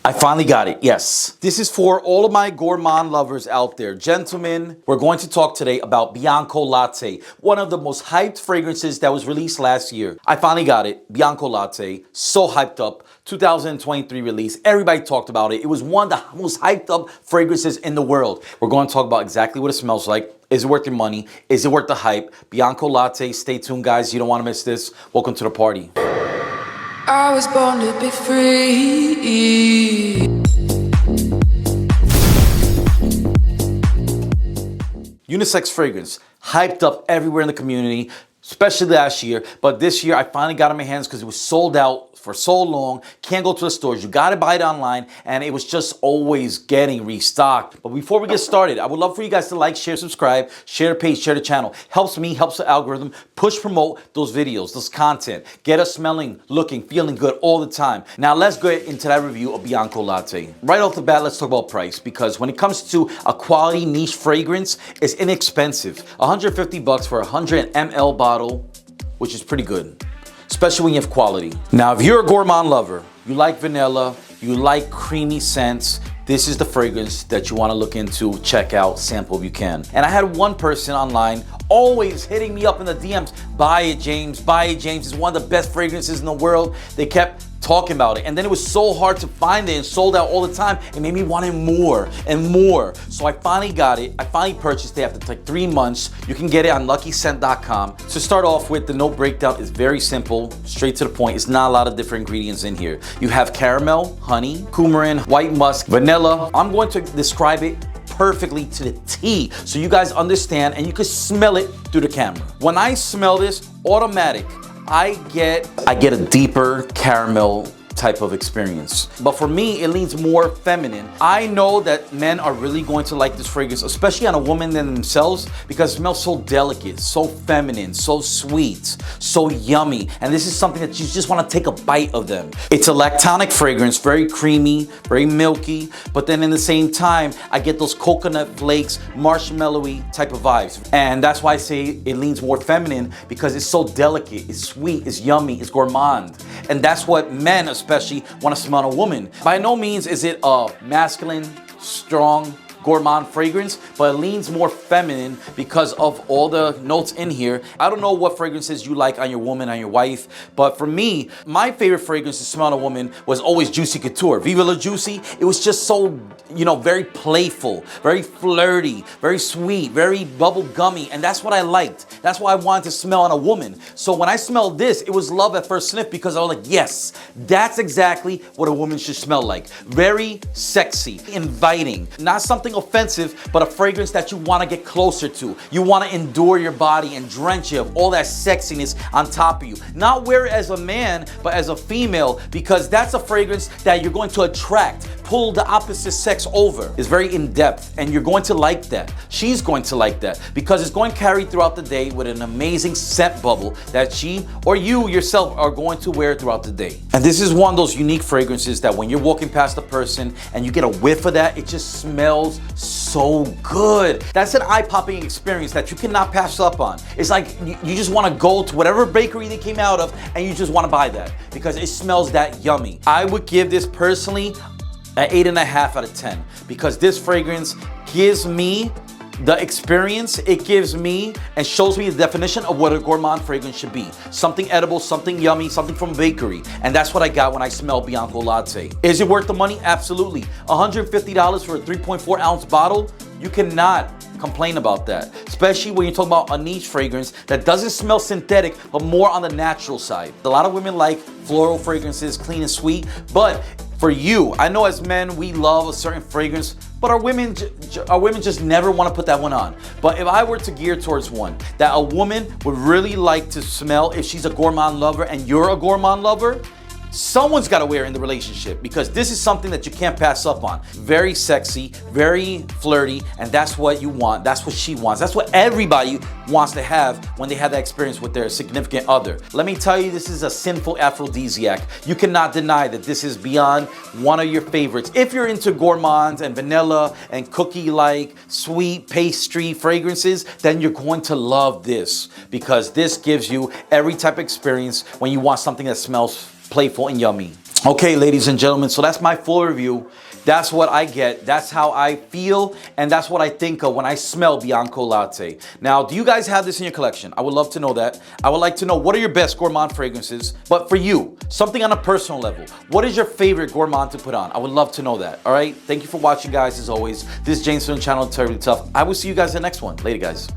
I finally got it, yes. This is for all of my gourmand lovers out there. Gentlemen, we're going to talk today about Bianco Latte, one of the most hyped fragrances that was released last year. I finally got it, Bianco Latte, so hyped up. 2023 release, everybody talked about it. It was one of the most hyped up fragrances in the world. We're going to talk about exactly what it smells like. Is it worth your money? Is it worth the hype? Bianco Latte, stay tuned guys, you don't want to miss this. Welcome to the party. I was born to be free. Unisex fragrance, hyped up everywhere in the community, especially last year. But this year, I finally got it in my hands because it was sold out for so long. Can't go to the stores. You got to buy it online. And it was just always getting restocked. But before we get started, I would love for you guys to like, share, subscribe, share the page, share the channel. Helps me, helps the algorithm push, promote those videos, this content. Get us smelling, looking, feeling good all the time. Now let's get into that review of Bianco Latte. Right off the bat, let's talk about price, because when it comes to a quality niche fragrance, it's inexpensive. 150 bucks for a 100 ml bottle, which is pretty good, especially when you have quality. Now, if you're a gourmand lover, you like vanilla, you like creamy scents, this is the fragrance that you want to look into, check out, sample if you can. And I had one person online always hitting me up in the DMs, buy it, James, buy it, James. It's one of the best fragrances in the world. They kept talking about it. And then it was so hard to find it and sold out all the time. It made me want it more and more. So I finally got it. I finally purchased it after like 3 months. You can get it on luckyscent.com. To start off with, the note breakdown is very simple, straight to the point. It's not a lot of different ingredients in here. You have caramel, honey, coumarin, white musk, vanilla. I'm going to describe it perfectly to the T so you guys understand and you can smell it through the camera. When I smell this, automatic, I get a deeper caramel type of experience. But for me, it leans more feminine. I know that men are really going to like this fragrance, especially on a woman than themselves, because it smells so delicate, so feminine, so sweet, so yummy. And this is something that you just want to take a bite of them. It's a lactonic fragrance, very creamy, very milky, but then in the same time, I get those coconut flakes, marshmallowy type of vibes. And that's why I say it leans more feminine, because it's so delicate, it's sweet, it's yummy, it's gourmand. And that's what men especially want to smell on a woman. By no means is it a masculine, strong, gourmand fragrance, but it leans more feminine because of all the notes in here. I don't know what fragrances you like on your woman, on your wife, but for me, my favorite fragrance to smell on a woman was always Juicy Couture. Viva La Juicy. It was just so, you know, very playful, very flirty, very sweet, very bubble gummy, and that's what I liked. That's why I wanted to smell on a woman. So when I smelled this, it was love at first sniff, because I was like, yes, that's exactly what a woman should smell like. Very sexy, inviting, not something offensive, but a fragrance that you want to get closer to. You want to endure your body and drench it of all that sexiness on top of you. Not wear it as a man, but as a female, because that's a fragrance that you're going to attract, pull the opposite sex over. It's very in-depth, and you're going to like that. She's going to like that, because it's going to carry throughout the day with an amazing scent bubble that she or you yourself are going to wear throughout the day. And this is one of those unique fragrances that when you're walking past a person and you get a whiff of that, it just smells so good. That's an eye-popping experience that you cannot pass up on. It's like you just want to go to whatever bakery they came out of and you just want to buy that because it smells that yummy. I would give this personally an 8.5 out of 10, because this fragrance gives me the experience, it gives me and shows me the definition of what a gourmand fragrance should be. Something edible, something yummy, something from a bakery. And that's what I got when I smell Bianco Latte. Is it worth the money? Absolutely. $150 for a 3.4 ounce bottle? You cannot complain about that. Especially when you're talking about a niche fragrance that doesn't smell synthetic, but more on the natural side. A lot of women like floral fragrances, clean and sweet, but for you, I know as men, we love a certain fragrance, but our women just never want to put that one on. But if I were to gear towards one that a woman would really like to smell if she's a gourmand lover and you're a gourmand lover, someone's got to wear in the relationship, because this is something that you can't pass up on. Very sexy, very flirty, and that's what you want. That's what she wants. That's what everybody wants to have when they have that experience with their significant other. Let me tell you, this is a sinful aphrodisiac. You cannot deny that this is beyond one of your favorites. If you're into gourmands and vanilla and cookie-like sweet pastry fragrances, then you're going to love this, because this gives you every type of experience when you want something that smells playful and yummy. Okay, ladies and gentlemen, so that's my full review. That's what I get. That's how I feel, and that's what I think of when I smell Bianco Latte. Now, do you guys have this in your collection? I would love to know that. I would like to know, what are your best gourmand fragrances? But for you, something on a personal level, what is your favorite gourmand to put on? I would love to know that, all right? Thank you for watching, guys, as always. This is James from the channel, Terribly Tough. I will see you guys in the next one. Later, guys.